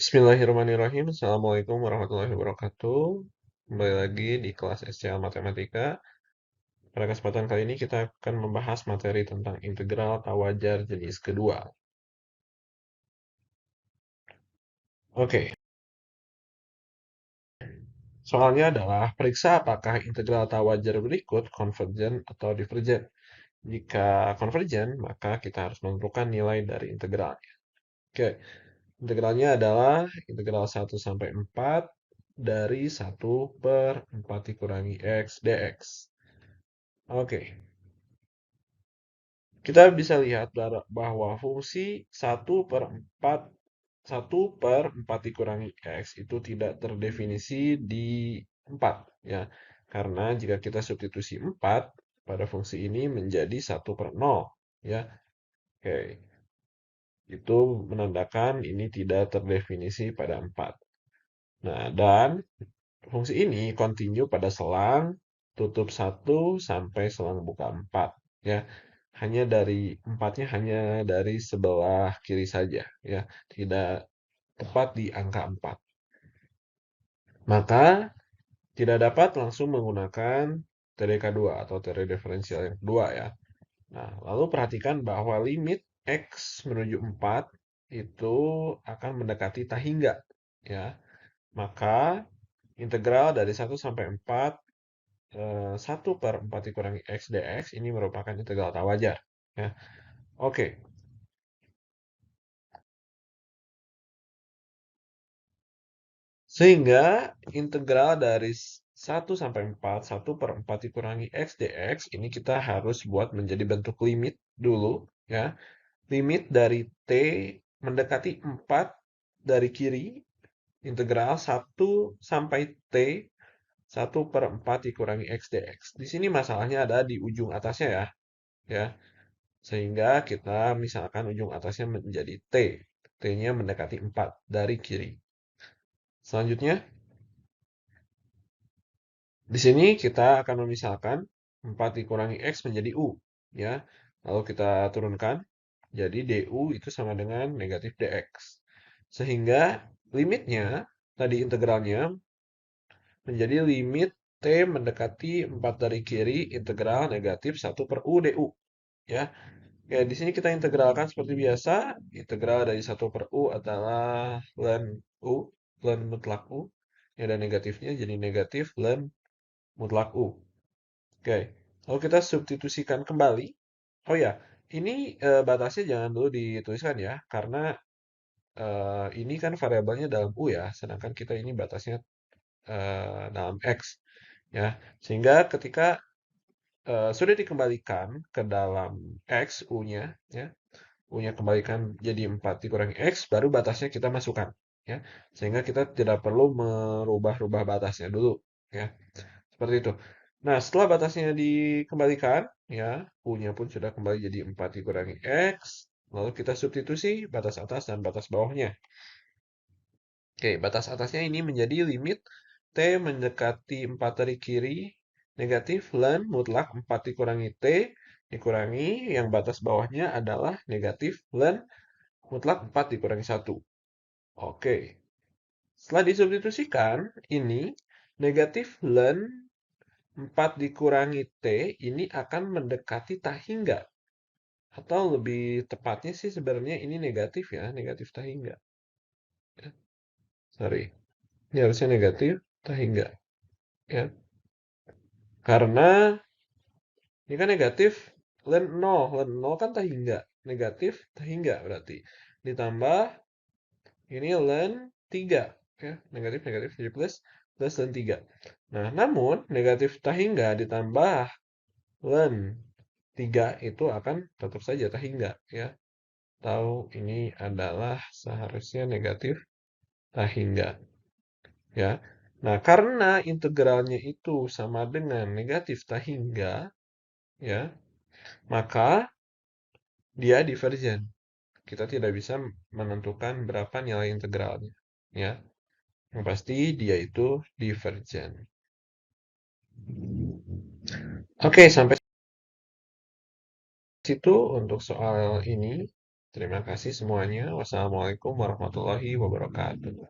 Bismillahirrahmanirrahim. Assalamualaikum warahmatullahi wabarakatuh. Kembali lagi di kelas SCL Matematika. Pada kesempatan kali ini kita akan membahas materi tentang integral tawajar jenis kedua. Oke, soalnya adalah periksa apakah integral tawajar berikut konvergen atau divergen. Jika konvergen, maka kita harus menentukan nilai dari integralnya. Oke, integralnya adalah integral 1 sampai 4 dari 1 per 4 dikurangi X dx. Oke, kita bisa lihat bahwa fungsi 1 per 4 dikurangi X itu tidak terdefinisi di 4, ya. Karena jika kita substitusi 4 pada fungsi ini menjadi 1/0, ya. Oke, itu menandakan ini tidak terdefinisi pada 4. Nah, dan fungsi ini kontinu pada selang tutup 1 sampai selang buka 4, ya. Hanya dari sebelah kiri saja, ya. Tidak tepat di angka 4. Maka tidak dapat langsung menggunakan TDK2 atau teori diferensial yang kedua, ya. Nah, lalu perhatikan bahwa limit X menuju 4 itu akan mendekati tak hingga, ya. Maka integral dari 1 sampai 4 1 per 4 dikurangi X dx ini merupakan integral tak wajar, ya. Oke, sehingga integral dari 1 sampai 4, 1 per 4 dikurangi X dx ini kita harus buat menjadi bentuk limit dulu, ya. Limit dari T mendekati 4 dari kiri, integral 1 sampai T 1 per 4 dikurangi X dx. Di sini masalahnya ada di ujung atasnya, ya. Sehingga kita misalkan ujung atasnya menjadi T. T-nya mendekati 4 dari kiri. Selanjutnya, di sini kita akan memisalkan 4 dikurangi X menjadi U, ya. Lalu kita turunkan, jadi DU itu sama dengan negatif DX. Sehingga limitnya, tadi integralnya, menjadi limit T mendekati 4 dari kiri, integral negatif 1 per U DU, ya. Ya, di sini kita integralkan seperti biasa. Integral dari 1 per U adalah ln U, ln mutlak U. Ini ada negatifnya, jadi negatif ln mutlak U. Oke, lalu kita substitusikan kembali. Oh ya, ini batasnya jangan dulu dituliskan, ya, karena ini kan variabelnya dalam U, ya, sedangkan kita ini batasnya dalam X, ya. Sehingga ketika sudah dikembalikan ke dalam X, U-nya, ya, U-nya kembalikan jadi 4 dikurangi X, baru batasnya kita masukkan, ya. Sehingga kita tidak perlu merubah-rubah batasnya dulu, ya. Seperti itu. Nah, setelah batasnya dikembalikan, ya, U-nya pun sudah kembali jadi 4 dikurangi X, lalu kita substitusi batas atas dan batas bawahnya. Oke, batas atasnya ini menjadi limit T mendekati 4 dari kiri, negatif ln mutlak 4 dikurangi T, dikurangi yang batas bawahnya adalah negatif ln mutlak 4 dikurangi 1. Oke. Setelah disubstitusikan, ini negatif ln 4 dikurangi T ini akan mendekati tak hingga. Atau lebih tepatnya sih sebenarnya ini negatif, ya, negatif tak hingga. Ya, sorry. Ini harusnya negatif tak hingga, ya. Karena ini kan negatif ln 0 kan tak hingga. Negatif tak hingga berarti. Ditambah ini ln 3, ya, negatif negatif jadi plus plus ln 3. Nah, namun negatif tak hingga ditambah ln 3 itu akan tetap saja tak hingga, ya. Tahu ini adalah seharusnya negatif tak hingga, ya. Nah, karena integralnya itu sama dengan negatif tak hingga, ya, maka dia divergen. Kita tidak bisa menentukan berapa nilai integralnya, ya. Yang pasti dia itu divergen. Oke, sampai situ untuk soal ini. Terima kasih semuanya. Wassalamualaikum warahmatullahi wabarakatuh.